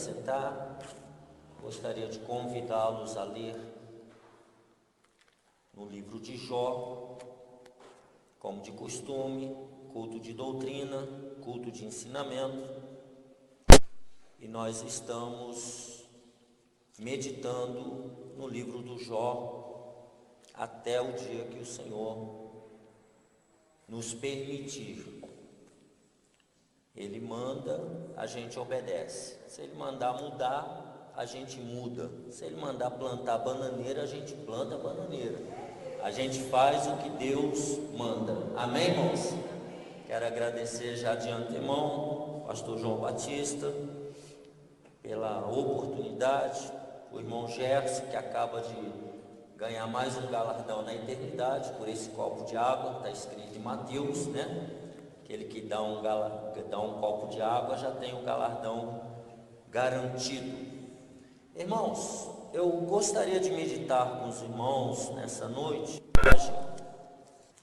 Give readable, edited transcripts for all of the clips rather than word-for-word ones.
assentar, gostaria de convidá-los a ler no livro de Jó, como de costume, culto de doutrina, culto de ensinamento, e nós estamos meditando no livro do Jó até o dia que o Senhor nos permitir. Ele manda, a gente obedece. Se ele mandar mudar, a gente muda. Se ele mandar plantar bananeira, a gente planta bananeira. A gente faz o que Deus manda. Amém, irmãos? Quero agradecer já de antemão, pastor João Batista, pela oportunidade, o irmão Gerson, que acaba de ganhar mais um galardão na eternidade, por esse copo de água, está escrito em Mateus, né? Aquele que dá um copo de água já tem o galardão garantido. Irmãos, eu gostaria de meditar com os irmãos nessa noite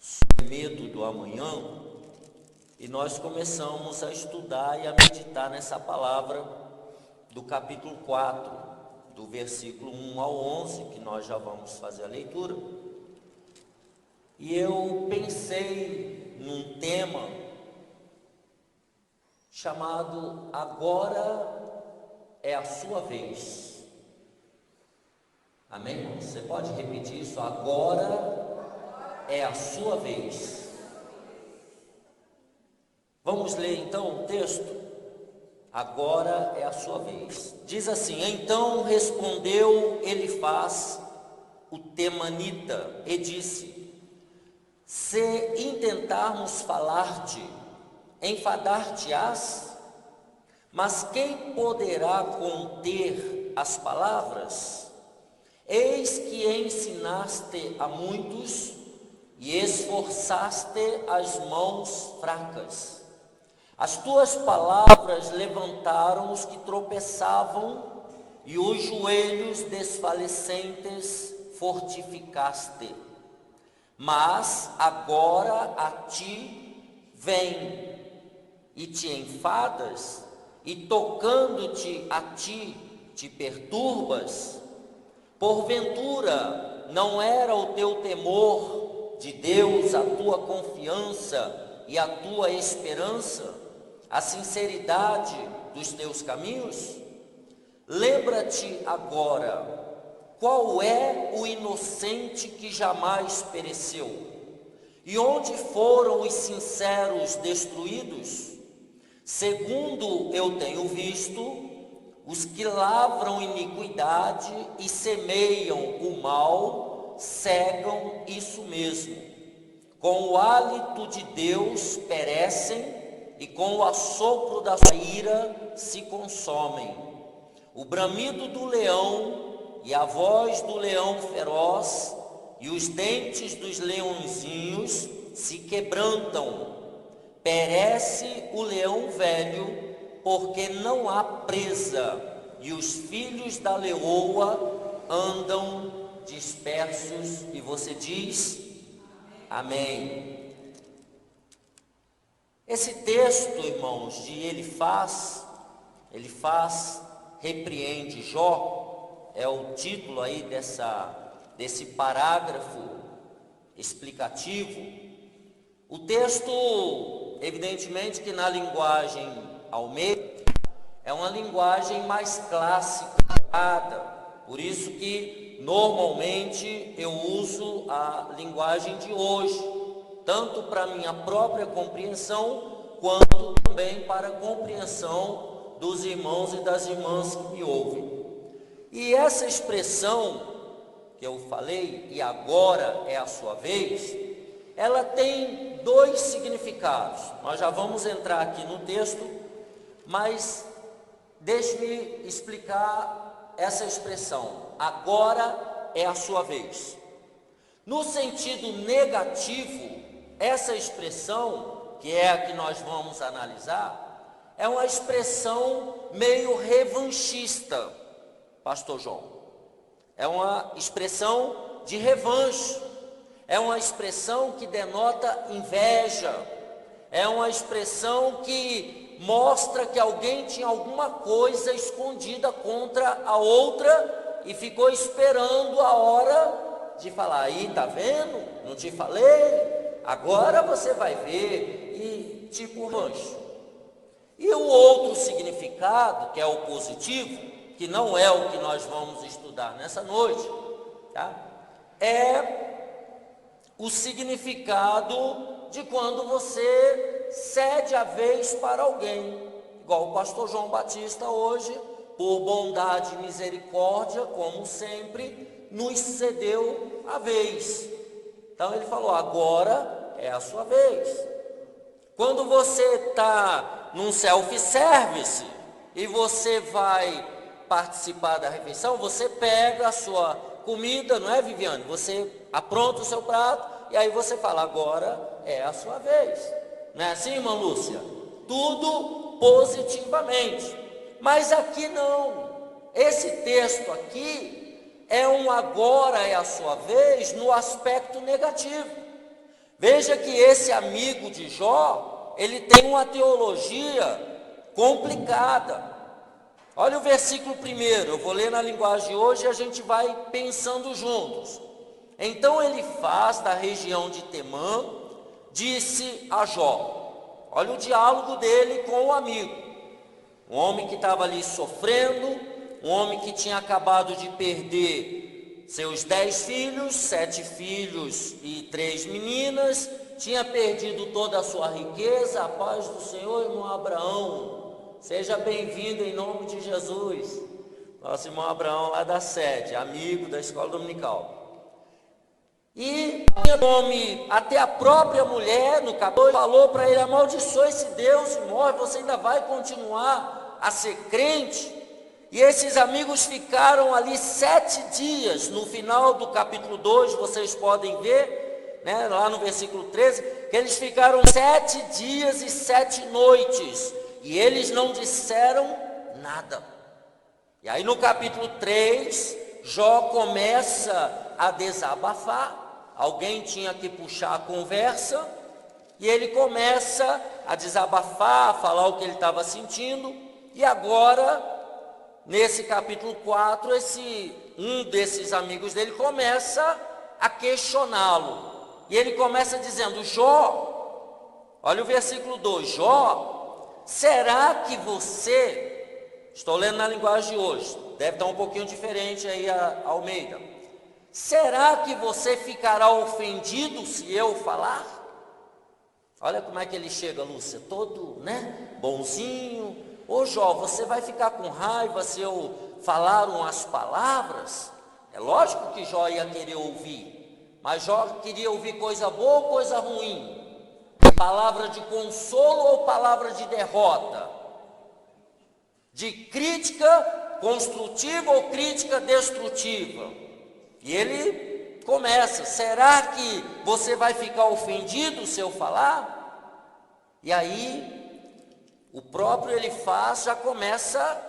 sobre medo do amanhã, e nós começamos a estudar e a meditar nessa palavra do capítulo 4, do versículo 1 ao 11, que nós já vamos fazer a leitura. E eu pensei num tema chamado Agora é a Sua Vez. Amém, irmão? Você pode repetir isso? Agora é a sua vez. Vamos ler então o texto? Agora é a sua vez. Diz assim: Então respondeu Elifaz, o temanita, e disse: Se intentarmos falar-te, enfadar-te-ás? Mas quem poderá conter as palavras? Eis que ensinaste a muitos e esforçaste as mãos fracas. As tuas palavras levantaram os que tropeçavam, e os joelhos desfalecentes fortificaste. Mas agora a ti vem, e te enfadas, e tocando-te a ti, te perturbas. Porventura não era o teu temor de Deus a tua confiança e a tua esperança, a sinceridade dos teus caminhos? Lembra-te agora, qual é o inocente que jamais pereceu? E onde foram os sinceros destruídos? Segundo eu tenho visto, os que lavram iniquidade e semeiam o mal, cegam isso mesmo. Com o hálito de Deus perecem, e com o assopro da sua ira se consomem. O bramido do leão e a voz do leão feroz e os dentes dos leõezinhos se quebrantam. Perece o leão velho, porque não há presa, e os filhos da leoa andam dispersos. E você diz: Amém. Esse texto, irmãos, de Elifaz repreende Jó, é o título aí desse parágrafo explicativo. O texto, evidentemente que na linguagem Almeida, é uma linguagem mais clássica, por isso que normalmente eu uso a linguagem de hoje, tanto para minha própria compreensão, quanto também para a compreensão dos irmãos e das irmãs que me ouvem. E essa expressão que eu falei, e agora é a sua vez, ela tem dois significados. Nós já vamos entrar aqui no texto, mas deixe-me explicar essa expressão. Agora é a sua vez. No sentido negativo, essa expressão, que é a que nós vamos analisar, é uma expressão meio revanchista, pastor João. É uma expressão de revanche, é uma expressão que denota inveja, é uma expressão que mostra que alguém tinha alguma coisa escondida contra a outra e ficou esperando a hora de falar. Aí, tá vendo? Não te falei? Agora você vai ver. E tipo rancho. E o outro significado, que é o positivo, que não é o que nós vamos estudar nessa noite, tá? É o significado de quando você cede a vez para alguém, igual o pastor João Batista hoje, por bondade e misericórdia, como sempre, nos cedeu a vez. Então ele falou, agora é a sua vez. Quando você está num self-service e você vai participar da refeição, você pega a sua comida, não é, Viviane? Você apronta o seu prato e aí você fala, agora é a sua vez. Não é assim, irmã Lúcia? Tudo positivamente. Mas aqui não. Esse texto aqui é um agora é a sua vez no aspecto negativo. Veja que esse amigo de Jó, ele tem uma teologia complicada. Olha o versículo 1, eu vou ler na linguagem de hoje e a gente vai pensando juntos. Então ele faz da região de Temã, disse a Jó. Olha o diálogo dele com o amigo. Um homem que estava ali sofrendo, um homem que tinha acabado de perder seus 10 filhos, 7 filhos e 3 meninas, tinha perdido toda a sua riqueza. A paz do Senhor, irmão Abraão. Seja bem-vindo em nome de Jesus. Nosso irmão Abraão lá da sede, amigo da escola dominical. E tinha nome, até a própria mulher no capítulo falou para ele, amaldiçoe esse Deus e morre, você ainda vai continuar a ser crente. E esses amigos ficaram ali 7 dias, no final do capítulo 2, vocês podem ver, né, lá no versículo 13, que eles ficaram 7 dias e 7 noites, e eles não disseram nada. E aí no capítulo 3, Jó começa a desabafar, alguém tinha que puxar a conversa, e ele começa a desabafar, a falar o que ele estava sentindo, e agora, nesse capítulo 4, um desses amigos dele começa a questioná-lo, e ele começa dizendo, Jó, olha o versículo 2, Jó, será que você, estou lendo na linguagem de hoje, deve estar um pouquinho diferente aí a Almeida, será que você ficará ofendido se eu falar? Olha como é que ele chega, Lúcia, todo, né, bonzinho. Ô Jó, você vai ficar com raiva se eu falar umas palavras? É lógico que Jó ia querer ouvir, mas Jó queria ouvir coisa boa ou coisa ruim? Palavra de consolo ou palavra de derrota? De crítica construtiva ou crítica destrutiva? E ele começa, será que você vai ficar ofendido se eu falar? E aí, o próprio Elifaz já começa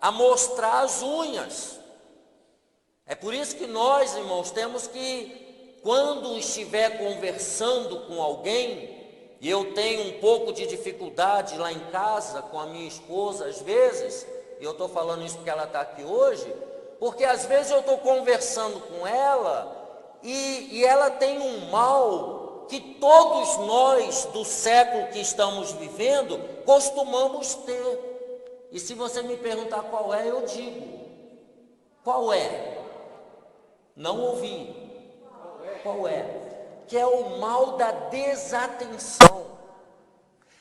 a mostrar as unhas. É por isso que nós, irmãos, temos que, quando estiver conversando com alguém, e eu tenho um pouco de dificuldade lá em casa com a minha esposa, às vezes, e eu estou falando isso porque ela está aqui hoje, porque às vezes eu estou conversando com ela, e ela tem um mal que todos nós do século que estamos vivendo costumamos ter. E se você me perguntar qual é, eu digo, qual é? Não ouvi. Qual é? Que é o mal da desatenção.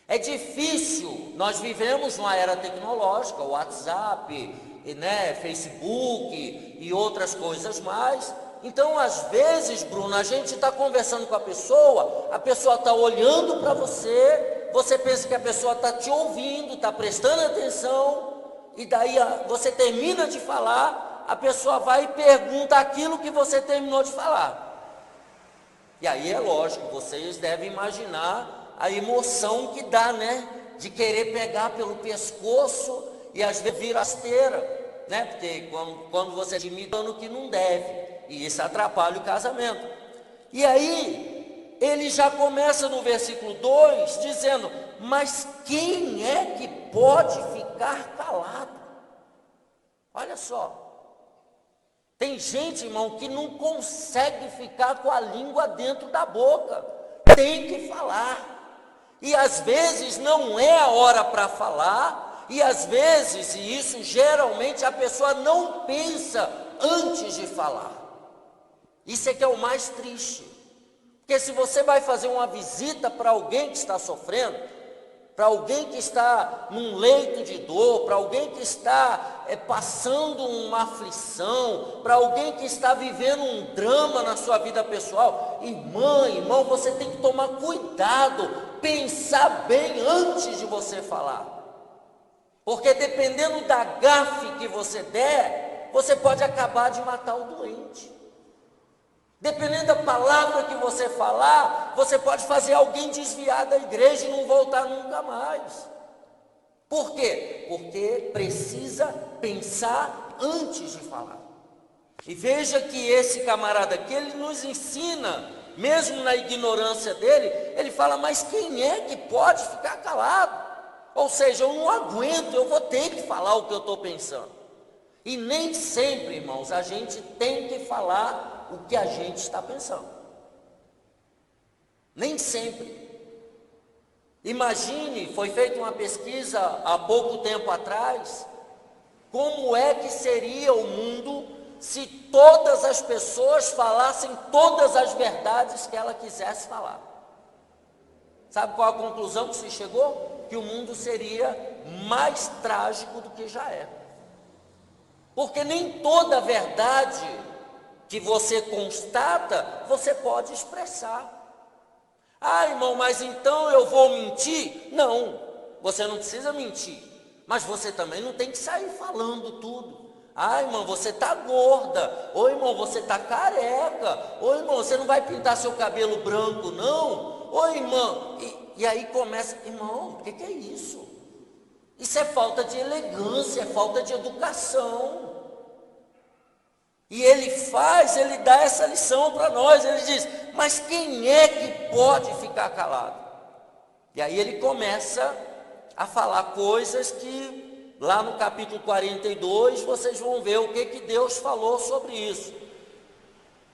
É difícil, nós vivemos numa era tecnológica, WhatsApp, né, Facebook e outras coisas mais. Então, às vezes, Bruno, a gente está conversando com a pessoa está olhando para você, você pensa que a pessoa está te ouvindo, está prestando atenção, e daí você termina de falar, a pessoa vai e pergunta aquilo que você terminou de falar. E aí é lógico, vocês devem imaginar a emoção que dá, né? De querer pegar pelo pescoço e às vezes vira rasteira, né? Porque quando você imita no que não deve, e isso atrapalha o casamento. E aí, ele já começa no versículo 2 dizendo: mas quem é que pode ficar calado? Olha só, tem gente, irmão, que não consegue ficar com a língua dentro da boca, tem que falar, e às vezes não é a hora para falar, e às vezes, e isso geralmente a pessoa não pensa antes de falar. Isso é que é o mais triste. Porque se você vai fazer uma visita para alguém que está sofrendo, para alguém que está num leito de dor, para alguém que está passando uma aflição, para alguém que está vivendo um drama na sua vida pessoal, irmão, você tem que tomar cuidado, pensar bem antes de você falar. Porque dependendo da gafe que você der, você pode acabar de matar o doente. Dependendo da palavra que você falar, você pode fazer alguém desviar da igreja e não voltar nunca mais. Por quê? Porque precisa pensar antes de falar. E veja que esse camarada aqui, ele nos ensina, mesmo na ignorância dele, ele fala: mas quem é que pode ficar calado? Ou seja, eu não aguento, eu vou ter que falar o que eu estou pensando. E nem sempre, irmãos, a gente tem que falar o que a gente está pensando. Nem sempre. Imagine, foi feita uma pesquisa há pouco tempo atrás, como é que seria o mundo se todas as pessoas falassem todas as verdades que ela quisesse falar. Sabe qual a conclusão que se chegou? Que o mundo seria mais trágico do que já é. Porque nem toda verdade que você constata, você pode expressar. Ah, irmão, mas então eu vou mentir? Não, você não precisa mentir, mas você também não tem que sair falando tudo. Ah, irmão, você está gorda. Ô, irmão, você está careca. Ô, irmão, você não vai pintar seu cabelo branco, não? Ô, irmão, e aí começa: irmão, o que é isso? Isso é falta de elegância, é falta de educação. E ele dá essa lição para nós. Ele diz: mas quem é que pode ficar calado? E aí ele começa a falar coisas que lá no capítulo 42 vocês vão ver o que Deus falou sobre isso.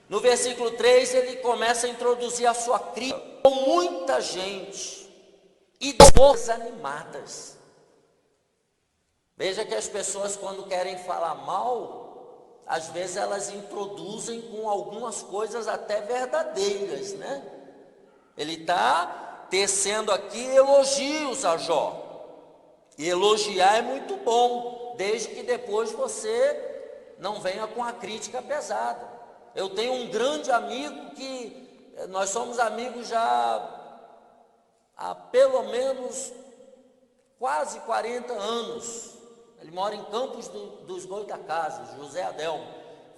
No versículo 3 ele começa a introduzir a sua crítica com muita gente e desanimadas. Veja que as pessoas, quando querem falar mal, às vezes elas introduzem com algumas coisas até verdadeiras, né? Ele está tecendo aqui elogios a Jó. E elogiar é muito bom, desde que depois você não venha com a crítica pesada. Eu tenho um grande amigo que nós somos amigos já há pelo menos quase 40 anos. Ele mora em Campos dos Goitacazes, José Adelmo.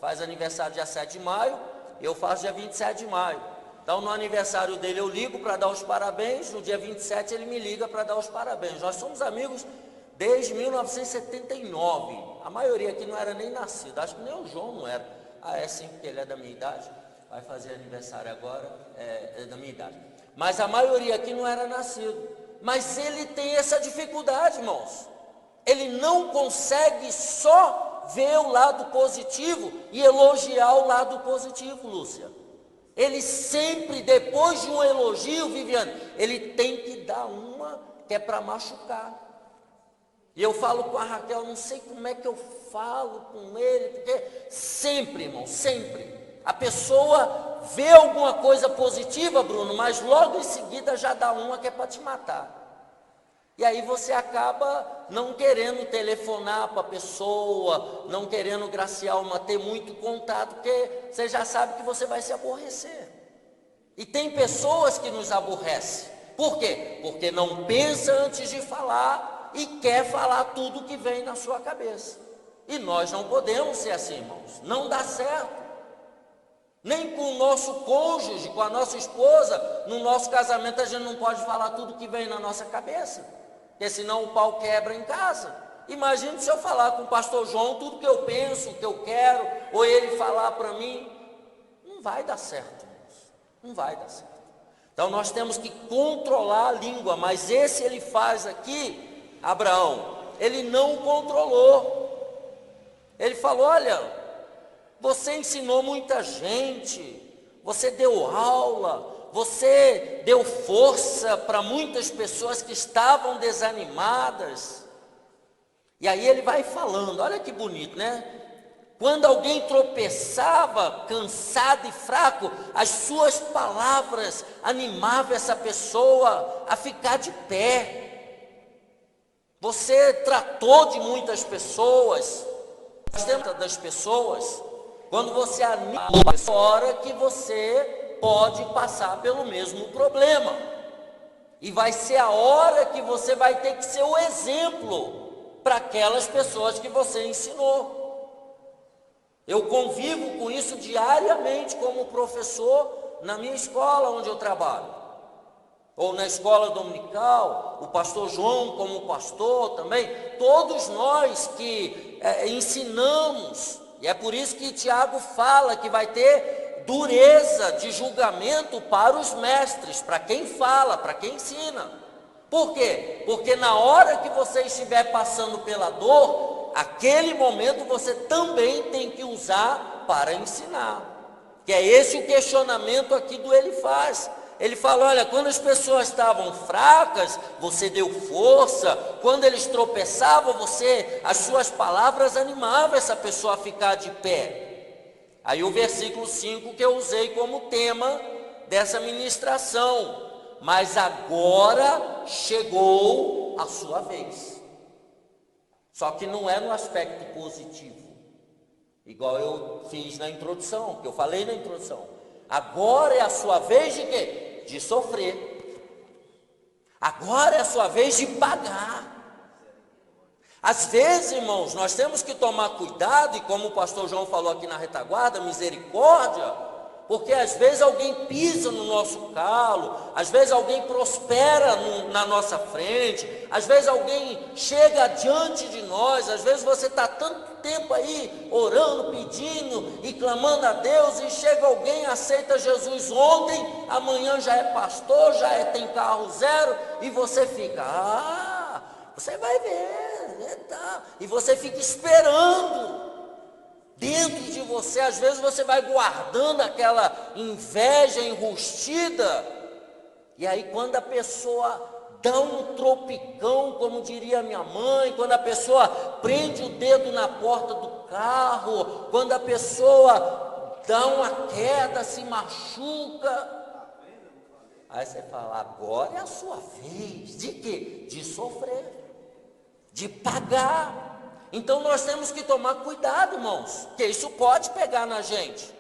Faz aniversário dia 7 de maio, eu faço dia 27 de maio. Então no aniversário dele eu ligo para dar os parabéns, no dia 27 ele me liga para dar os parabéns. Nós somos amigos desde 1979. A maioria aqui não era nem nascido, acho que nem o João não era. Ah, é sim, porque ele é da minha idade, vai fazer aniversário agora, é da minha idade. Mas a maioria aqui não era nascido. Mas ele tem essa dificuldade, irmãos. Ele não consegue só ver o lado positivo e elogiar o lado positivo, Lúcia. Ele sempre, depois de um elogio, Viviane, ele tem que dar uma que é para machucar. E eu falo com a Raquel, não sei como é que eu falo com ele, porque sempre, irmão, sempre. A pessoa vê alguma coisa positiva, Bruno, mas logo em seguida já dá uma que é para te matar. E aí você acaba não querendo telefonar para a pessoa, não querendo graciar uma, ter muito contato, porque você já sabe que você vai se aborrecer. E tem pessoas que nos aborrecem. Por quê? Porque não pensa antes de falar e quer falar tudo que vem na sua cabeça. E nós não podemos ser assim, irmãos. Não dá certo. Nem com o nosso cônjuge, com a nossa esposa, no nosso casamento a gente não pode falar tudo que vem na nossa cabeça. Porque senão o pau quebra em casa. Imagine se eu falar com o pastor João tudo que eu penso, que eu quero, ou ele falar para mim. Não vai dar certo, irmãos. Não vai dar certo. Então nós temos que controlar a língua, mas esse ele faz aqui, Abraão, ele não controlou. Ele falou: olha, você ensinou muita gente, você deu aula, você deu força para muitas pessoas que estavam desanimadas. E aí ele vai falando, olha que bonito, né? Quando alguém tropeçava, cansado e fraco, as suas palavras animavam essa pessoa a ficar de pé. Você tratou de muitas pessoas, das pessoas, quando você anima a pessoa, hora que você pode passar pelo mesmo problema. E vai ser a hora que você vai ter que ser o exemplo para aquelas pessoas que você ensinou. Eu convivo com isso diariamente como professor na minha escola onde eu trabalho. Ou na escola dominical, o pastor João como pastor também. Todos nós que ensinamos, e é por isso que Tiago fala que vai ter dureza de julgamento para os mestres, para quem fala, para quem ensina. Por quê? Porque na hora que você estiver passando pela dor, aquele momento você também tem que usar para ensinar. Que é esse o questionamento aqui do Elifaz. Ele fala: olha, quando as pessoas estavam fracas, você deu força. Quando eles tropeçavam, as suas palavras animavam essa pessoa a ficar de pé. Aí o versículo 5 que eu usei como tema dessa ministração: mas agora chegou a sua vez. Só que não é no aspecto positivo, igual eu fiz na introdução, que eu falei na introdução. Agora é a sua vez de quê? De sofrer. Agora é a sua vez de pagar. Às vezes, irmãos, nós temos que tomar cuidado, e como o pastor João falou aqui na retaguarda, misericórdia, porque às vezes alguém pisa no nosso calo, às vezes alguém prospera na nossa frente, às vezes alguém chega diante de nós, às vezes você está tanto tempo aí orando, pedindo e clamando a Deus, e chega alguém, aceita Jesus ontem, amanhã já é pastor, tem carro zero, e você fica: você vai ver, tá. E você fica esperando. Dentro de você, às vezes você vai guardando aquela inveja enrustida, e aí quando a pessoa dá um tropicão, como diria minha mãe, quando a pessoa prende o dedo na porta do carro, quando a pessoa dá uma queda, se machuca, aí você fala: agora é a sua vez. De quê? De sofrer, de pagar. Então nós temos que tomar cuidado, irmãos, porque isso pode pegar na gente.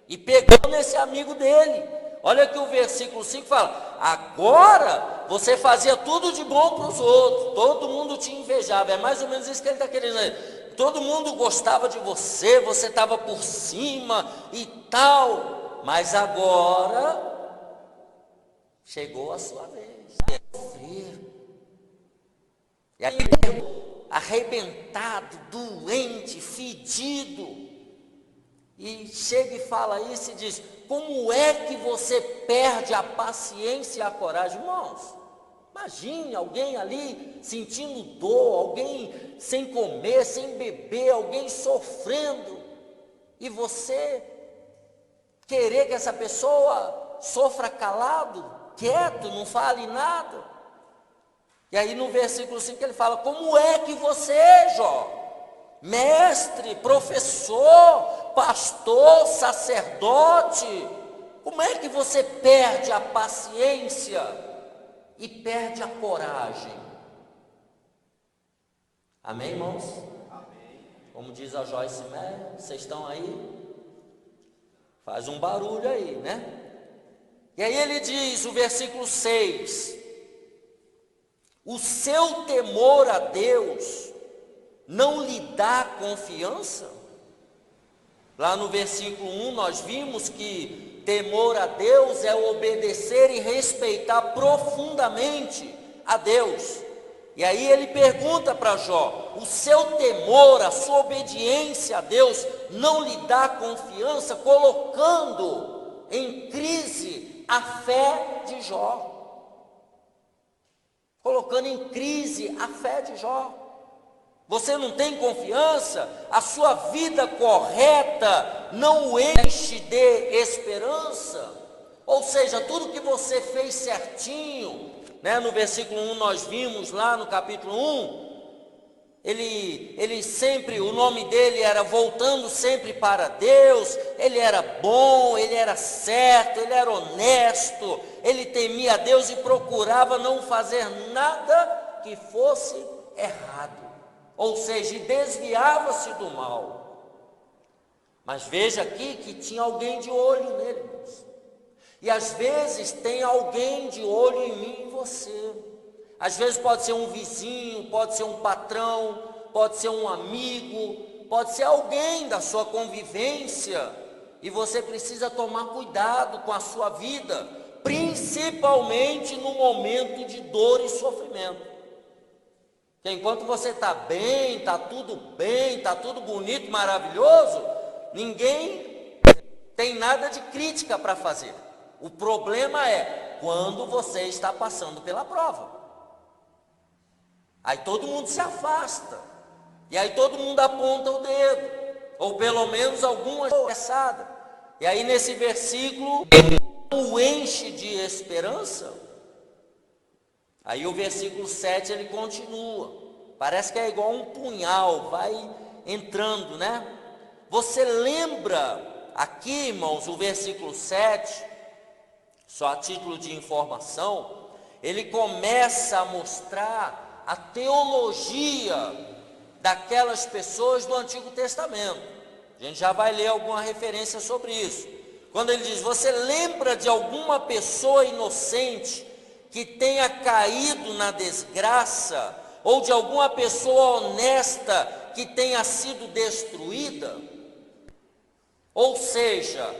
E pegou nesse amigo dele. Olha que o versículo 5 fala: agora você fazia tudo de bom para os outros, todo mundo te invejava. É mais ou menos isso que ele está querendo dizer. Todo mundo gostava de você, você estava por cima e tal. Mas agora chegou a sua vez. E aí, arrebentado, doente, fedido, e chega e fala isso e diz: como é que você perde a paciência e a coragem? Irmãos, imagine alguém ali sentindo dor, alguém sem comer, sem beber, alguém sofrendo, e você querer que essa pessoa sofra calado, quieto, não fale nada. E aí no versículo 5 ele fala: como é que você, Jó, mestre, professor, pastor, sacerdote, como é que você perde a paciência e perde a coragem? Amém, irmãos? Amém. Como diz a Joyce Meyer, vocês estão aí? Faz um barulho aí, né? E aí ele diz, o versículo 6: o seu temor a Deus não lhe dá confiança? Lá no versículo 1 nós vimos que temor a Deus é obedecer e respeitar profundamente a Deus. E aí ele pergunta para Jó: o seu temor, a sua obediência a Deus não lhe dá confiança, colocando em crise a fé de Jó. Colocando em crise a fé de Jó. Você não tem confiança? A sua vida correta não o enche de esperança? Ou seja, tudo que você fez certinho, né? No versículo 1 nós vimos lá no capítulo 1, ele sempre, o nome dele era voltando sempre para Deus, ele era bom, ele era certo, ele era honesto, ele temia a Deus e procurava não fazer nada que fosse errado, ou seja, desviava-se do mal. Mas veja aqui que tinha alguém de olho nele, irmãos. E às vezes tem alguém de olho em mim e em você. Às vezes pode ser um vizinho, pode ser um patrão, pode ser um amigo, pode ser alguém da sua convivência, e você precisa tomar cuidado com a sua vida, principalmente no momento de dor e sofrimento. Porque enquanto você está bem, está tudo bonito, maravilhoso, ninguém tem nada de crítica para fazer. O problema é quando você está passando pela prova. Aí todo mundo se afasta, e aí todo mundo aponta o dedo, ou pelo menos alguma pensada. E aí nesse versículo, o enche de esperança. Aí o versículo 7 ele continua, parece que é igual um punhal, vai entrando, né? Você lembra aqui, irmãos, o versículo 7, só a título de informação, ele começa a mostrar a teologia daquelas pessoas do Antigo Testamento. A gente já vai ler alguma referência sobre isso. Quando ele diz, você lembra de alguma pessoa inocente que tenha caído na desgraça, ou de alguma pessoa honesta que tenha sido destruída? Ou seja,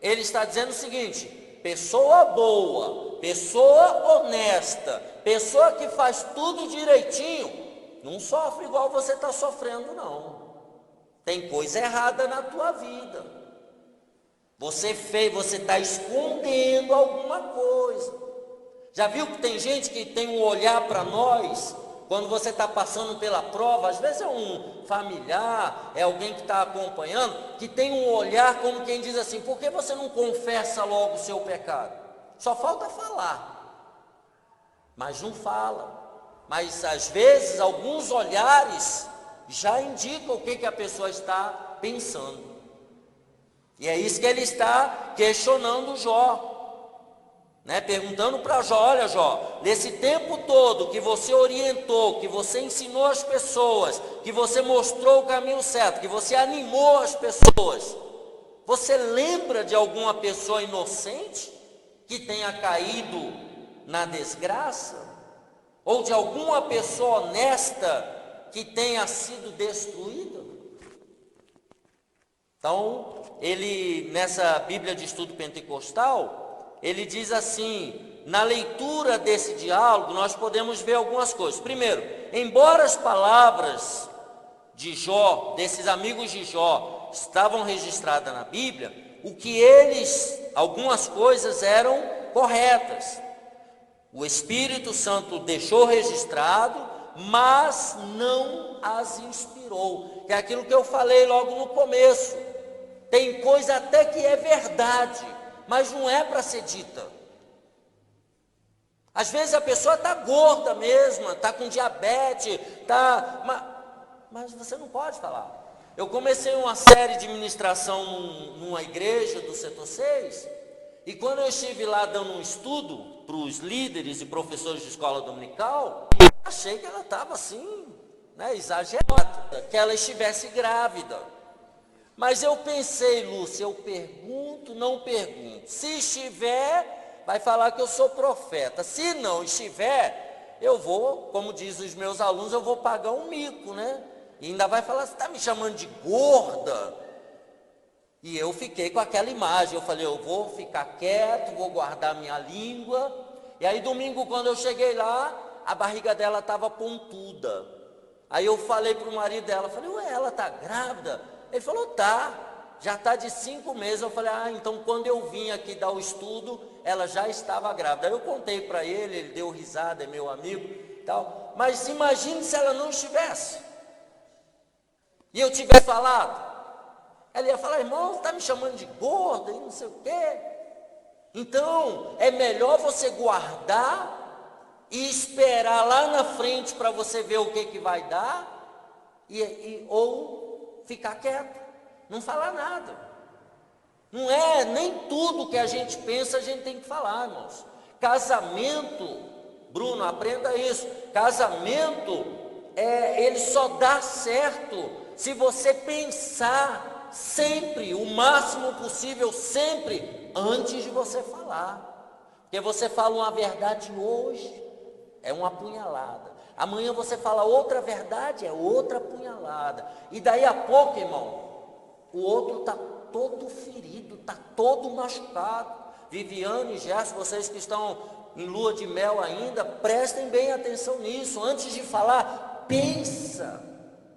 ele está dizendo o seguinte: pessoa boa, pessoa honesta, pessoa que faz tudo direitinho, não sofre igual você está sofrendo, não. Tem coisa errada na tua vida. Você está escondendo alguma coisa. Já viu que tem gente que tem um olhar para nós, quando você está passando pela prova, às vezes é um familiar, é alguém que está acompanhando, que tem um olhar como quem diz assim, por que você não confessa logo o seu pecado? Só falta falar, mas não fala. Mas às vezes alguns olhares já indicam o que a pessoa está pensando. E é isso que ele está questionando Jó, né? Perguntando para Jó, olha Jó, nesse tempo todo que você orientou, que você ensinou as pessoas, que você mostrou o caminho certo, que você animou as pessoas, você lembra de alguma pessoa inocente que tenha caído na desgraça? Ou de alguma pessoa honesta que tenha sido destruída? Então, ele, nessa Bíblia de Estudo Pentecostal, ele diz assim, na leitura desse diálogo, nós podemos ver algumas coisas. Primeiro, embora as palavras de Jó, desses amigos de Jó, estavam registradas na Bíblia, o que algumas coisas eram corretas. O Espírito Santo deixou registrado, mas não as inspirou. Que é aquilo que eu falei logo no começo. Tem coisa até que é verdade, mas não é para ser dita. Às vezes a pessoa está gorda mesmo, está com diabetes, mas você não pode falar. Eu comecei uma série de ministração numa igreja do setor 6, e quando eu estive lá dando um estudo para os líderes e professores de escola dominical, achei que ela estava assim, né, exagerada, que ela estivesse grávida. Mas eu pensei, Lúcia, eu pergunto, não pergunto. Se estiver, vai falar que eu sou profeta. Se não estiver, eu vou, como dizem os meus alunos, eu vou pagar um mico, né? E ainda vai falar, você está me chamando de gorda? E eu fiquei com aquela imagem, eu falei, eu vou ficar quieto, vou guardar minha língua. E aí domingo, quando eu cheguei lá, a barriga dela estava pontuda. Aí eu falei para o marido dela, falei, ué, ela está grávida? Ele falou, tá. já está de 5 meses. Eu falei, então quando eu vim aqui dar o estudo, ela já estava grávida. Aí eu contei para ele deu risada, é meu amigo e tal. Mas imagine se ela não estivesse, e eu tivesse falado. Ela ia falar, irmão, está me chamando de gorda e não sei o quê. Então, é melhor você guardar e esperar lá na frente para você ver o que vai dar, ou ficar quieto, não falar nada. Não é nem tudo que a gente pensa a gente tem que falar, irmãos. Casamento, Bruno, aprenda isso. Casamento, ele só dá certo se você pensar sempre, o máximo possível, sempre, antes de você falar. Porque você fala uma verdade hoje, é uma apunhalada. Amanhã você fala outra verdade, é outra apunhalada. E daí a pouco, irmão, o outro está todo ferido, está todo machucado. Viviane e Gerson, vocês que estão em lua de mel ainda, prestem bem atenção nisso. Antes de falar, pensa,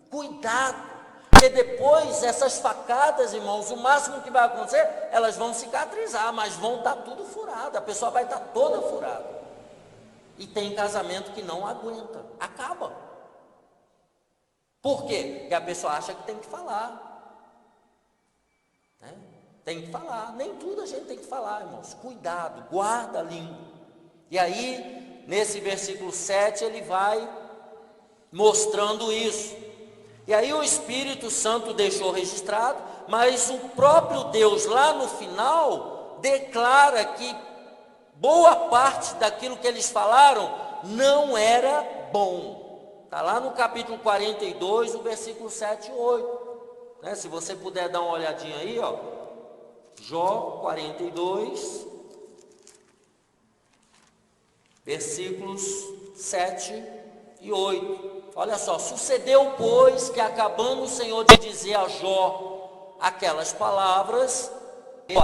cuidado. Porque depois essas facadas, irmãos, o máximo que vai acontecer, elas vão cicatrizar, mas vão estar tudo furado. A pessoa vai estar toda furada. E tem casamento que não aguenta, acaba. Por quê? Porque a pessoa acha que tem que falar, né? Tem que falar, nem tudo a gente tem que falar, irmãos. Cuidado, guarda a língua. E aí, nesse versículo 7, ele vai mostrando isso. E aí o Espírito Santo deixou registrado, mas o próprio Deus lá no final declara que boa parte daquilo que eles falaram não era bom. Está lá no capítulo 42, o versículo 7 e 8. Né? Se você puder dar uma olhadinha aí, ó. Jó 42, versículos 7 e 8. Olha só, sucedeu, pois, que acabando o Senhor de dizer a Jó aquelas palavras,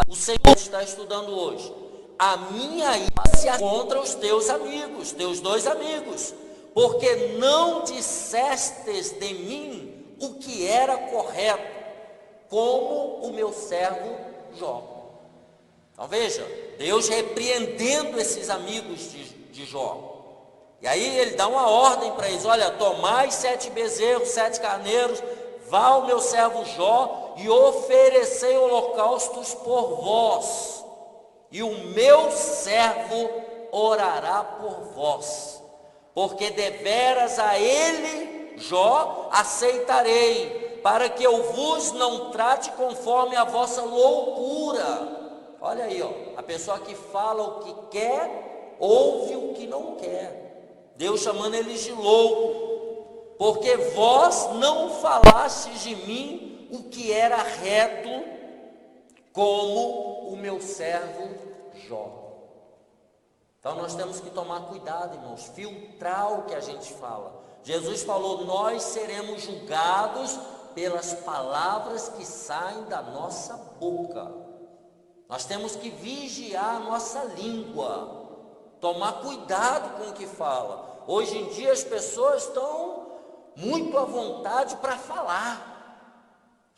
o Senhor está estudando hoje. A minha ira se contra os teus amigos, teus 2 amigos, porque não dissestes de mim o que era correto, como o meu servo Jó. Então veja, Deus repreendendo esses amigos de Jó. E aí ele dá uma ordem para eles: olha, tomai 7 bezerros, 7 carneiros, vá ao meu servo Jó e oferecei holocaustos por vós, e o meu servo orará por vós, porque deveras a ele, Jó, aceitarei, para que eu vos não trate conforme a vossa loucura. Olha aí, ó, a pessoa que fala o que quer, ouve o que não quer. Deus chamando eles de louco, porque vós não falastes de mim o que era reto, como o meu servo Jó. Então nós temos que tomar cuidado, irmãos, filtrar o que a gente fala. Jesus falou: nós seremos julgados pelas palavras que saem da nossa boca. Nós temos que vigiar a nossa língua, tomar cuidado com o que fala. Hoje em dia as pessoas estão muito à vontade para falar.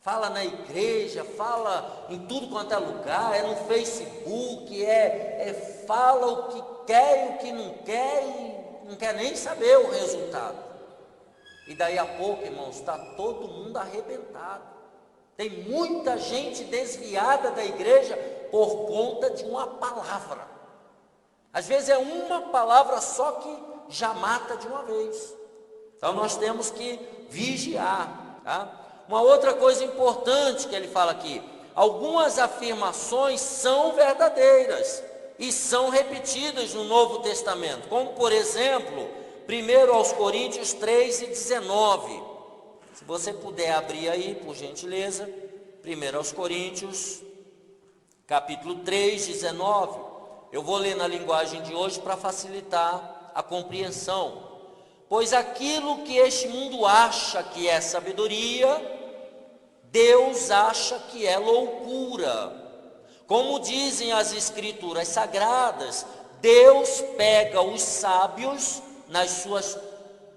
Fala na igreja, fala em tudo quanto é lugar, é no Facebook, fala o que quer e o que não quer, e não quer nem saber o resultado. E daí a pouco, irmãos, está todo mundo arrebentado. Tem muita gente desviada da igreja por conta de uma palavra. Às vezes é uma palavra só que já mata de uma vez. Então nós temos que vigiar, tá? Uma outra coisa importante que ele fala aqui: algumas afirmações são verdadeiras e são repetidas no Novo Testamento, como por exemplo, 1 aos Coríntios 3:19. Se você puder abrir aí, por gentileza, 1 aos Coríntios, capítulo 3:19. Eu vou ler na linguagem de hoje para facilitar a compreensão. Pois aquilo que este mundo acha que é sabedoria, Deus acha que é loucura. Como dizem as Escrituras Sagradas, Deus pega os sábios nas suas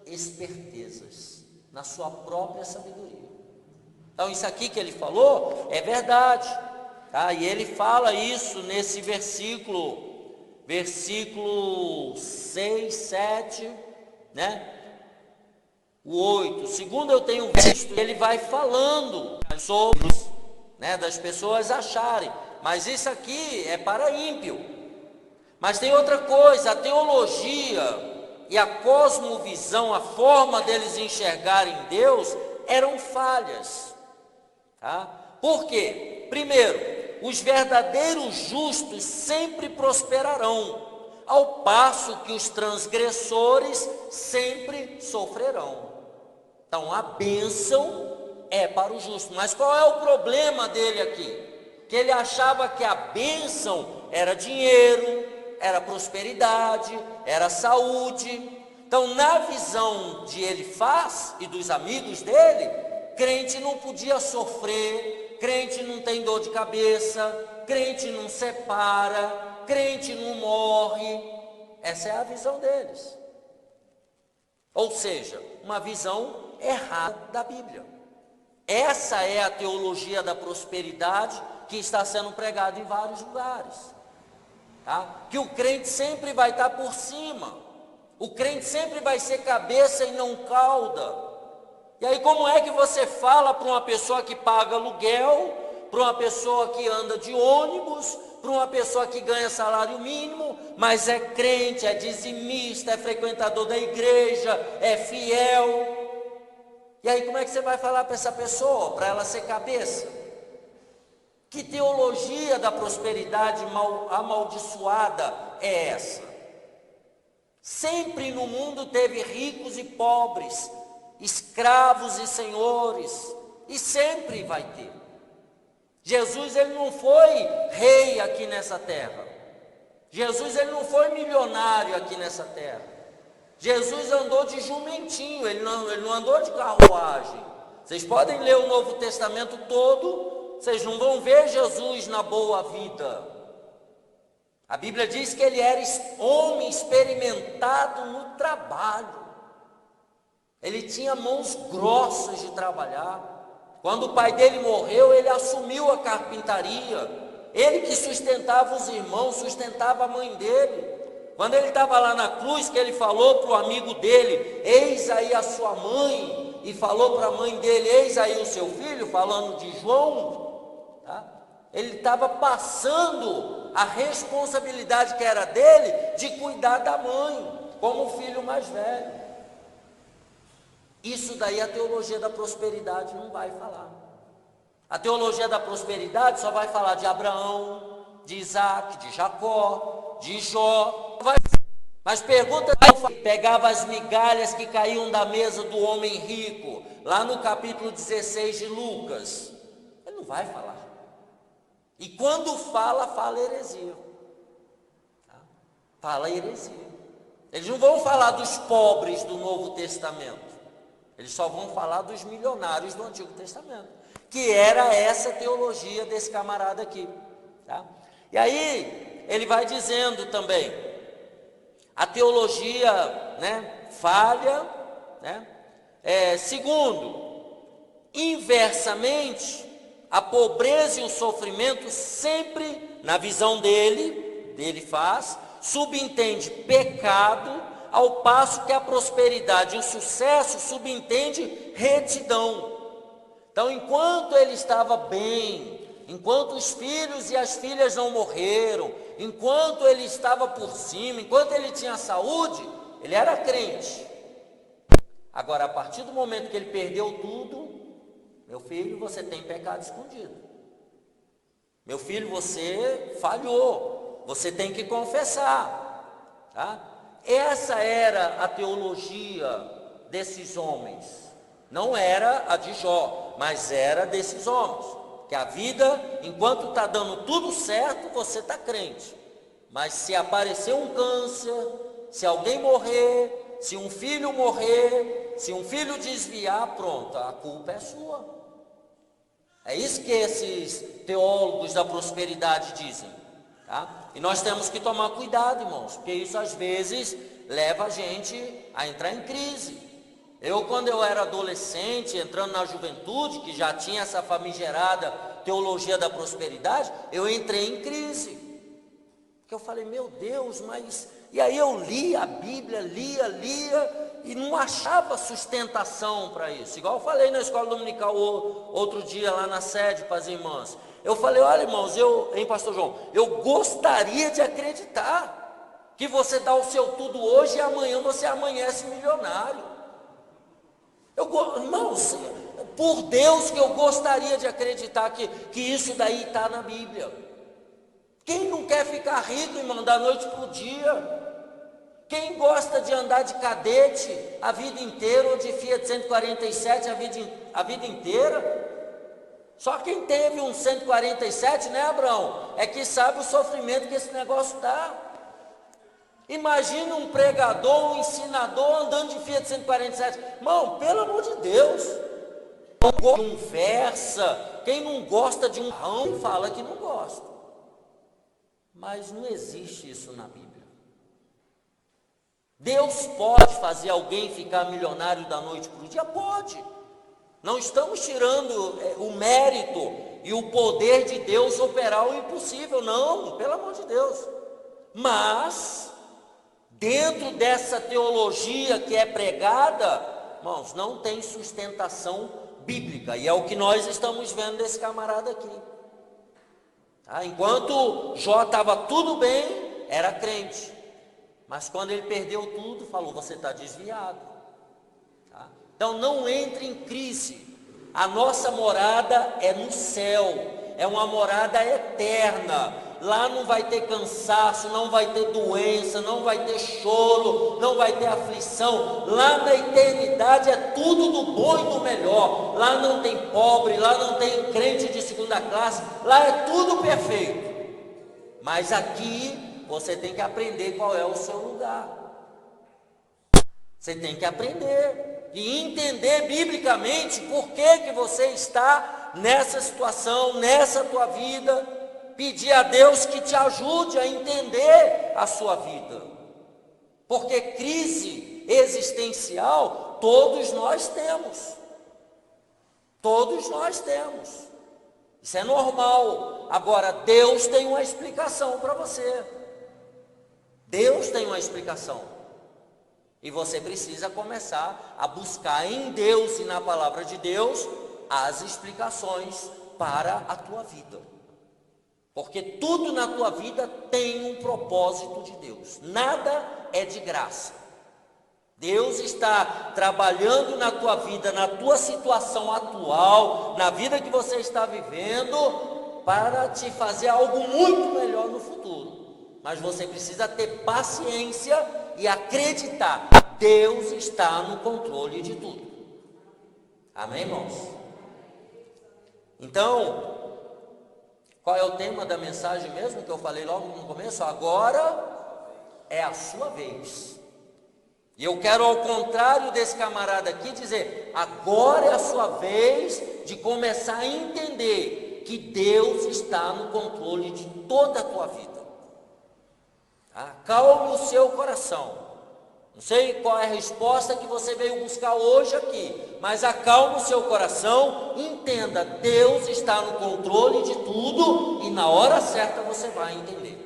espertezas, na sua própria sabedoria. Então isso aqui que ele falou é verdade, tá? E ele fala isso nesse versículo 6, 7, né? O 8. Segundo eu tenho visto, ele vai falando sobre, né, das pessoas acharem, mas isso aqui é para ímpio. Mas tem outra coisa, a teologia e a cosmovisão, a forma deles enxergarem Deus, eram falhas. Tá? Por quê? Primeiro, os verdadeiros justos sempre prosperarão, ao passo que os transgressores sempre sofrerão. Então, a bênção é para o justo. Mas qual é o problema dele aqui? Que ele achava que a bênção era dinheiro, era prosperidade, era saúde. Então, na visão de Elifaz e dos amigos dele, crente não podia sofrer, crente não tem dor de cabeça, crente não separa, crente não morre. Essa é a visão deles. Ou seja, uma visão errada da Bíblia. Essa é a teologia da prosperidade que está sendo pregada em vários lugares. Tá? Que o crente sempre vai estar por cima, o crente sempre vai ser cabeça e não cauda. E aí como é que você fala para uma pessoa que paga aluguel, para uma pessoa que anda de ônibus, para uma pessoa que ganha salário mínimo, mas é crente, é dizimista, é frequentador da igreja, é fiel? E aí como é que você vai falar para essa pessoa, para ela ser cabeça? Que teologia da prosperidade amaldiçoada é essa? Sempre no mundo teve ricos e pobres, escravos e senhores, e sempre vai ter. Jesus, ele não foi rei aqui nessa terra. Jesus, ele não foi milionário aqui nessa terra. Jesus andou de jumentinho, ele não andou de carruagem. Vocês podem ler o Novo Testamento todo, vocês não vão ver Jesus na boa vida. A Bíblia diz que ele era homem experimentado no trabalho. Ele tinha mãos grossas de trabalhar. Quando o pai dele morreu, ele assumiu a carpintaria. Ele que sustentava os irmãos, sustentava a mãe dele. Quando ele estava lá na cruz, que ele falou para o amigo dele: eis aí a sua mãe, e falou para a mãe dele: eis aí o seu filho, falando de João, tá? Ele estava passando a responsabilidade que era dele, de cuidar da mãe, como o filho mais velho. Isso daí a teologia da prosperidade não vai falar. A teologia da prosperidade só vai falar de Abraão, de Isaac, de Jacó, de Jó. Mas pergunta, pegava as migalhas que caíam da mesa do homem rico, lá no capítulo 16 de Lucas. Ele não vai falar. E quando fala heresia. Tá? Fala heresia. Eles não vão falar dos pobres do Novo Testamento. Eles só vão falar dos milionários do Antigo Testamento. Que era essa teologia desse camarada aqui. Tá? E aí, ele vai dizendo também, a teologia, né, falha, né? Segundo, inversamente, a pobreza e o sofrimento sempre, na visão dele faz, subentende pecado, ao passo que a prosperidade e o sucesso subentende retidão. Então, enquanto ele estava bem, enquanto os filhos e as filhas não morreram, enquanto ele estava por cima, enquanto ele tinha saúde, ele era crente. Agora, a partir do momento que ele perdeu tudo, meu filho, você tem pecado escondido. Meu filho, você falhou, você tem que confessar. Tá? Essa era a teologia desses homens. Não era a de Jó, mas era desses homens. Que a vida, enquanto está dando tudo certo, você está crente. Mas se aparecer um câncer, se alguém morrer, se um filho morrer, se um filho desviar, pronto, a culpa é sua. É isso que esses teólogos da prosperidade dizem. Tá? E nós temos que tomar cuidado, irmãos, porque isso às vezes leva a gente a entrar em crise. Quando eu era adolescente, entrando na juventude, que já tinha essa famigerada teologia da prosperidade, eu entrei em crise. Porque eu falei, meu Deus, mas... E aí eu lia a Bíblia, lia, e não achava sustentação para isso. Igual eu falei na escola dominical outro dia, lá na sede, para as irmãs. Eu falei, olha irmãos, pastor João, eu gostaria de acreditar que você dá o seu tudo hoje e amanhã você amanhece milionário. Irmãos, por Deus que eu gostaria de acreditar que isso daí está na Bíblia. Quem não quer ficar rico, irmão, da noite para o dia? Quem gosta de andar de cadete a vida inteira, ou de Fiat 147 a vida inteira? Só quem teve um 147, né, Abraão? É que sabe o sofrimento que esse negócio dá. Imagina um pregador, um ensinador andando de Fiat 147. Irmão, pelo amor de Deus. Quem não conversa, quem não gosta de um rão, fala que não gosta. Mas não existe isso na Bíblia. Deus pode fazer alguém ficar milionário da noite para o dia? Pode. Não estamos tirando o mérito e o poder de Deus operar o impossível, não, pelo amor de Deus. Mas, dentro dessa teologia que é pregada, irmãos, não tem sustentação bíblica, e é o que nós estamos vendo desse camarada aqui. Enquanto Jó estava tudo bem, era crente, mas quando ele perdeu tudo, falou, você está desviado. Então não entre em crise. A nossa morada é no céu, é uma morada eterna. Lá não vai ter cansaço, não vai ter doença, não vai ter choro, não vai ter aflição. Lá na eternidade é tudo do bom e do melhor. Lá não tem pobre, lá não tem crente de segunda classe, lá é tudo perfeito. Mas aqui você tem que aprender qual é o seu lugar. Você tem que aprender e entender biblicamente por que você está nessa situação, nessa tua vida. Pedir a Deus que te ajude a entender a sua vida. Porque crise existencial todos nós temos. Todos nós temos. Isso é normal. Agora, Deus tem uma explicação para você. Deus tem uma explicação. E você precisa começar a buscar em Deus e na palavra de Deus as explicações para a tua vida. Porque tudo na tua vida tem um propósito de Deus. Nada é de graça. Deus está trabalhando na tua vida, na tua situação atual, na vida que você está vivendo, para te fazer algo muito melhor no futuro. Mas você precisa ter paciência e acreditar. Deus está no controle de tudo. Amém, irmãos? Então, qual é o tema da mensagem mesmo que eu falei logo no começo? Agora é a sua vez. E eu quero, ao contrário desse camarada aqui, dizer, agora é a sua vez de começar a entender que Deus está no controle de toda a tua vida. Acalme o seu coração. Não sei qual é a resposta que você veio buscar hoje aqui, mas acalme o seu coração, entenda, Deus está no controle de tudo e na hora certa você vai entender.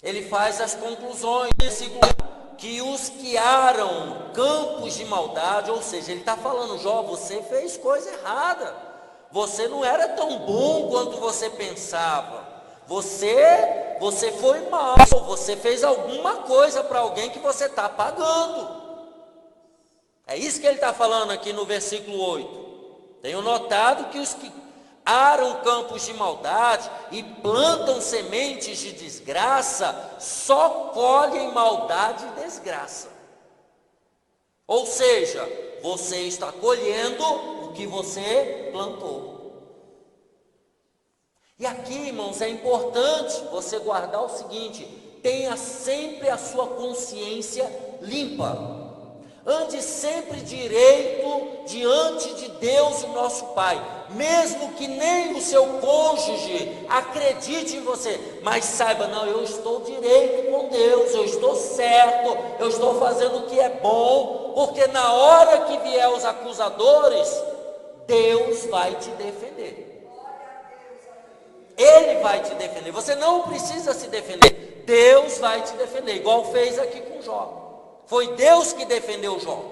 Ele faz as conclusões, que os que aram campos de maldade, ou seja, ele está falando, Jó, você fez coisa errada, você não era tão bom quanto você pensava. Você foi mal, você fez alguma coisa para alguém que você está pagando. É isso que ele está falando aqui no versículo 8. Tenho notado que os que aram campos de maldade e plantam sementes de desgraça, só colhem maldade e desgraça. Ou seja, você está colhendo o que você plantou. E aqui, irmãos, é importante você guardar o seguinte: tenha sempre a sua consciência limpa. Ande sempre direito diante de Deus, o nosso Pai, mesmo que nem o seu cônjuge acredite em você, mas saiba, não, eu estou direito com Deus, eu estou certo, eu estou fazendo o que é bom, porque na hora que vier os acusadores, Deus vai te defender. Ele vai te defender, você não precisa se defender, Deus vai te defender, igual fez aqui com Jó. Foi Deus que defendeu Jó.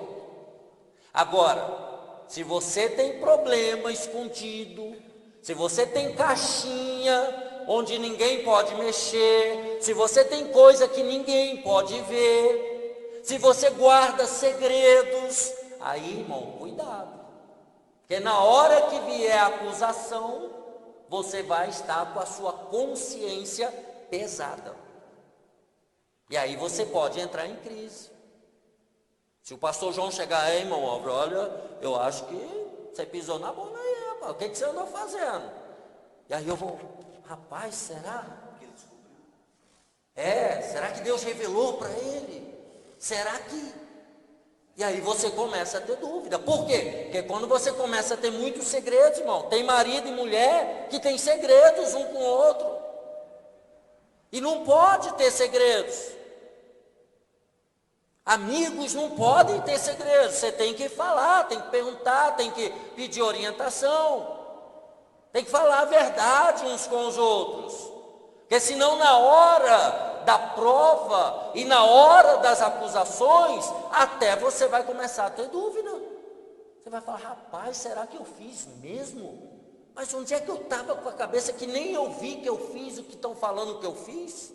Agora, se você tem problema escondido, se você tem caixinha onde ninguém pode mexer, se você tem coisa que ninguém pode ver, se você guarda segredos, aí, irmão, cuidado. Porque na hora que vier a acusação, você vai estar com a sua consciência pesada. E aí você pode entrar em crise. Se o pastor João chegar aí, irmão, olha, eu acho que você pisou na bola aí, rapaz, o que você andou fazendo? E aí eu vou, rapaz, será? Será que Deus revelou para ele? Será que? E aí você começa a ter dúvida. Por quê? Porque quando você começa a ter muitos segredos, irmão, tem marido e mulher que tem segredos um com o outro. E não pode ter segredos. Amigos não podem ter segredos, você tem que falar, tem que perguntar, tem que pedir orientação, tem que falar a verdade uns com os outros, porque senão na hora da prova e na hora das acusações, até você vai começar a ter dúvida, você vai falar, rapaz, será que eu fiz mesmo? Mas onde é que eu estava com a cabeça que nem eu vi que eu fiz o que estão falando que eu fiz?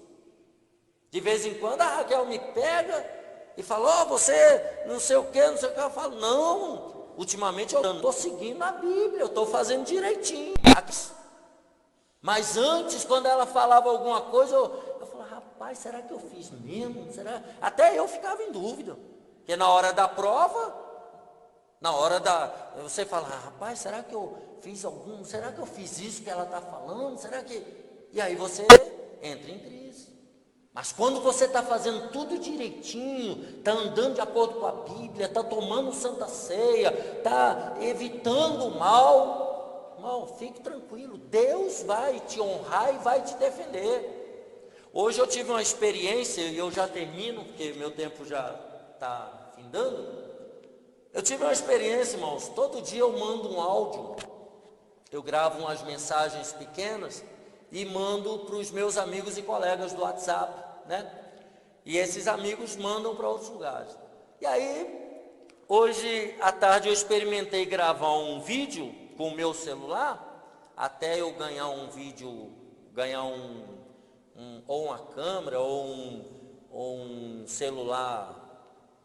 De vez em quando a Raquel me pega e falou, você não sei o que, não sei o que. Eu falo, não, ultimamente eu não estou seguindo a Bíblia, eu estou fazendo direitinho. Mas antes, quando ela falava alguma coisa, eu falava, rapaz, será que eu fiz mesmo? Será? Até eu ficava em dúvida. Porque na hora da prova, você fala, rapaz, será que eu fiz será que eu fiz isso que ela está falando? Será que... E aí você entra em crise. Mas quando você está fazendo tudo direitinho, está andando de acordo com a Bíblia, está tomando Santa Ceia, está evitando o mal, irmão, fique tranquilo, Deus vai te honrar e vai te defender. Hoje eu tive uma experiência, e eu já termino, porque meu tempo já está findando. Eu tive uma experiência, irmãos, todo dia eu mando um áudio, eu gravo umas mensagens pequenas, e mando para os meus amigos e colegas do WhatsApp, né? E esses amigos mandam para outros lugares. E aí, hoje à tarde eu experimentei gravar um vídeo com o meu celular, até eu ganhar um vídeo, ou uma câmera, ou um celular,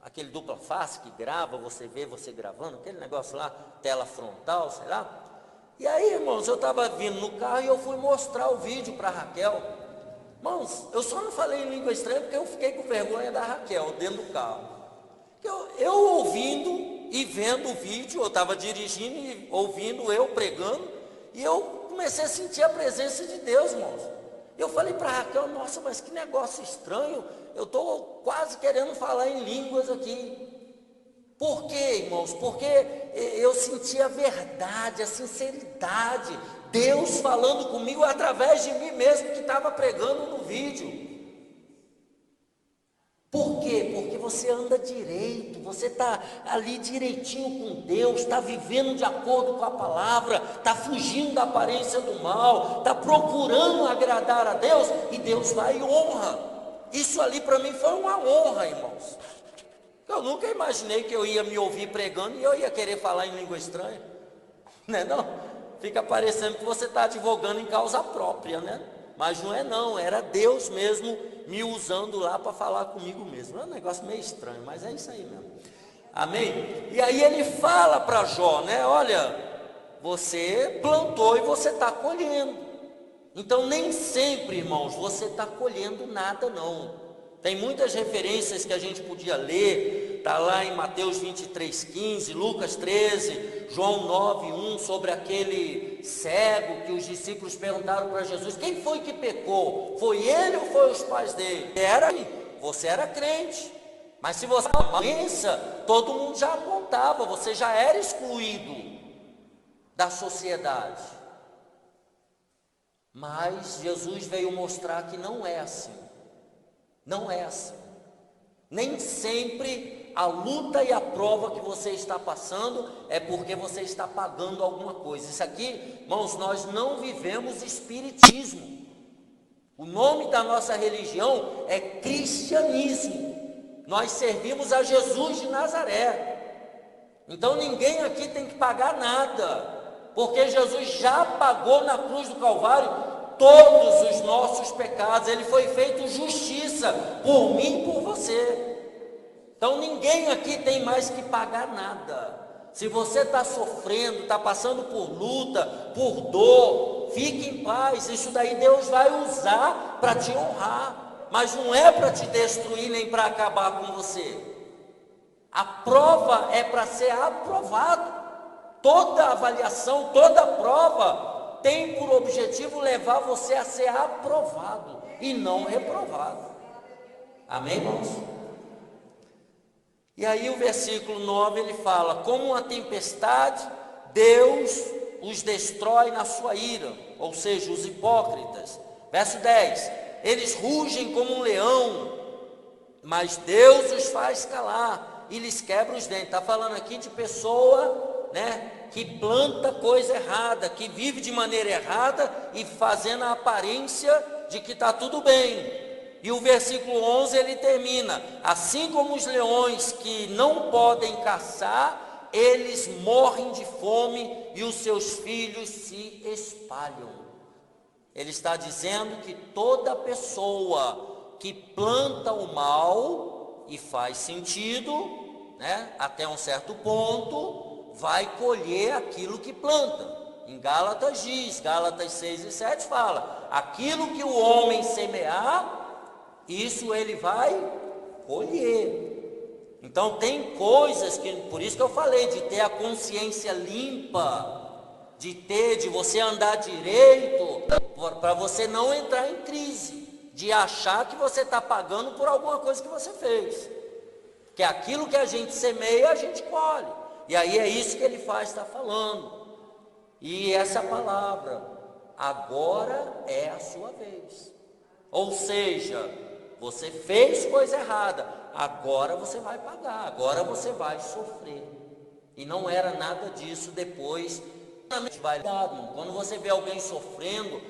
aquele dupla face que grava, você vê você gravando, aquele negócio lá, tela frontal, sei lá. E aí, irmãos, eu estava vindo no carro e eu fui mostrar o vídeo para a Raquel. Irmãos, eu só não falei em língua estranha porque eu fiquei com vergonha da Raquel dentro do carro. Eu ouvindo e vendo o vídeo, eu estava dirigindo e ouvindo eu pregando, e eu comecei a sentir a presença de Deus, irmãos. Eu falei para a Raquel, nossa, mas que negócio estranho, eu estou quase querendo falar em línguas aqui. Por quê, irmãos? Porque eu senti a verdade, a sinceridade, Deus falando comigo através de mim mesmo que estava pregando no vídeo. Por quê? Porque você anda direito, você está ali direitinho com Deus, está vivendo de acordo com a palavra, está fugindo da aparência do mal, está procurando agradar a Deus, e Deus vai e honra. Isso ali para mim foi uma honra, irmãos. Eu nunca imaginei que eu ia me ouvir pregando e eu ia querer falar em língua estranha, né? Não, fica parecendo que você está advogando em causa própria, né? Mas não é não, era Deus mesmo me usando lá para falar comigo mesmo. É um negócio meio estranho, mas é isso aí mesmo. Amém? E aí ele fala para Jó, né? Olha, você plantou e você está colhendo. Então nem sempre, irmãos, você está colhendo nada não. Tem muitas referências que a gente podia ler, está lá em Mateus 23:15, Lucas 13, João 9:1, sobre aquele cego que os discípulos perguntaram para Jesus, quem foi que pecou? Foi ele ou foi os pais dele? Você era crente, Mas se você tinha uma doença, todo mundo já apontava, você já era excluído da sociedade. Mas Jesus veio mostrar que não é assim. Não é assim. Nem sempre a luta e a prova que você está passando é porque você está pagando alguma coisa. Isso aqui, irmãos, nós não vivemos espiritismo. O nome da nossa religião é cristianismo. Nós servimos a Jesus de Nazaré. Então ninguém aqui tem que pagar nada, porque Jesus já pagou na cruz do Calvário todos os nossos pecados. Ele foi feito justiça por mim e por você. Então ninguém aqui tem mais que pagar nada. Se você está sofrendo, está passando por luta, por dor, fique em paz. Isso daí Deus vai usar para te honrar. Mas não é para te destruir nem para acabar com você. A prova é para ser aprovado. Toda avaliação, toda prova tem por objetivo levar você a ser aprovado e não reprovado. Amém, irmãos? E aí o versículo 9 ele fala: como uma tempestade, Deus os destrói na sua ira, ou seja, os hipócritas. Verso 10: eles rugem como um leão, mas Deus os faz calar e lhes quebra os dentes. Está falando aqui de pessoa, que planta coisa errada, que vive de maneira errada e fazendo a aparência de que está tudo bem. E o versículo 11 ele termina: assim como os leões que não podem caçar, eles morrem de fome e os seus filhos se espalham. Ele está dizendo que toda pessoa que planta o mal, e faz sentido, até um certo ponto, vai colher aquilo que planta. Em Gálatas diz, Gálatas 6 e 7 fala: aquilo que o homem semear, isso ele vai colher. Então tem coisas que, por isso que eu falei, de ter a consciência limpa, de você andar direito, para você não entrar em crise, de achar que você está pagando por alguma coisa que você fez. Que aquilo que a gente semeia, a gente colhe. E aí é isso que ele está falando. E essa palavra, agora é a sua vez. Ou seja, você fez coisa errada, agora você vai pagar, agora você vai sofrer. E não era nada disso depois. Quando você vê alguém sofrendo,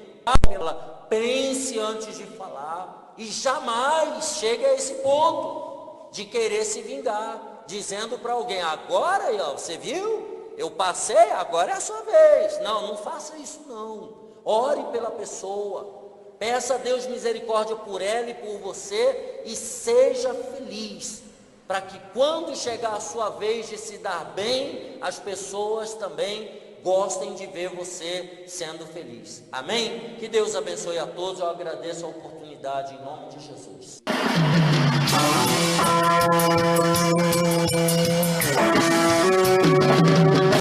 pense antes de falar, e jamais chegue a esse ponto de querer se vingar, dizendo para alguém: agora, você viu? Eu passei, agora é a sua vez. Não faça isso não. Ore pela pessoa, peça a Deus misericórdia por ela e por você, e seja feliz, para que quando chegar a sua vez de se dar bem, as pessoas também gostem de ver você sendo feliz. Amém? Que Deus abençoe a todos. Eu agradeço a oportunidade em nome de Jesus.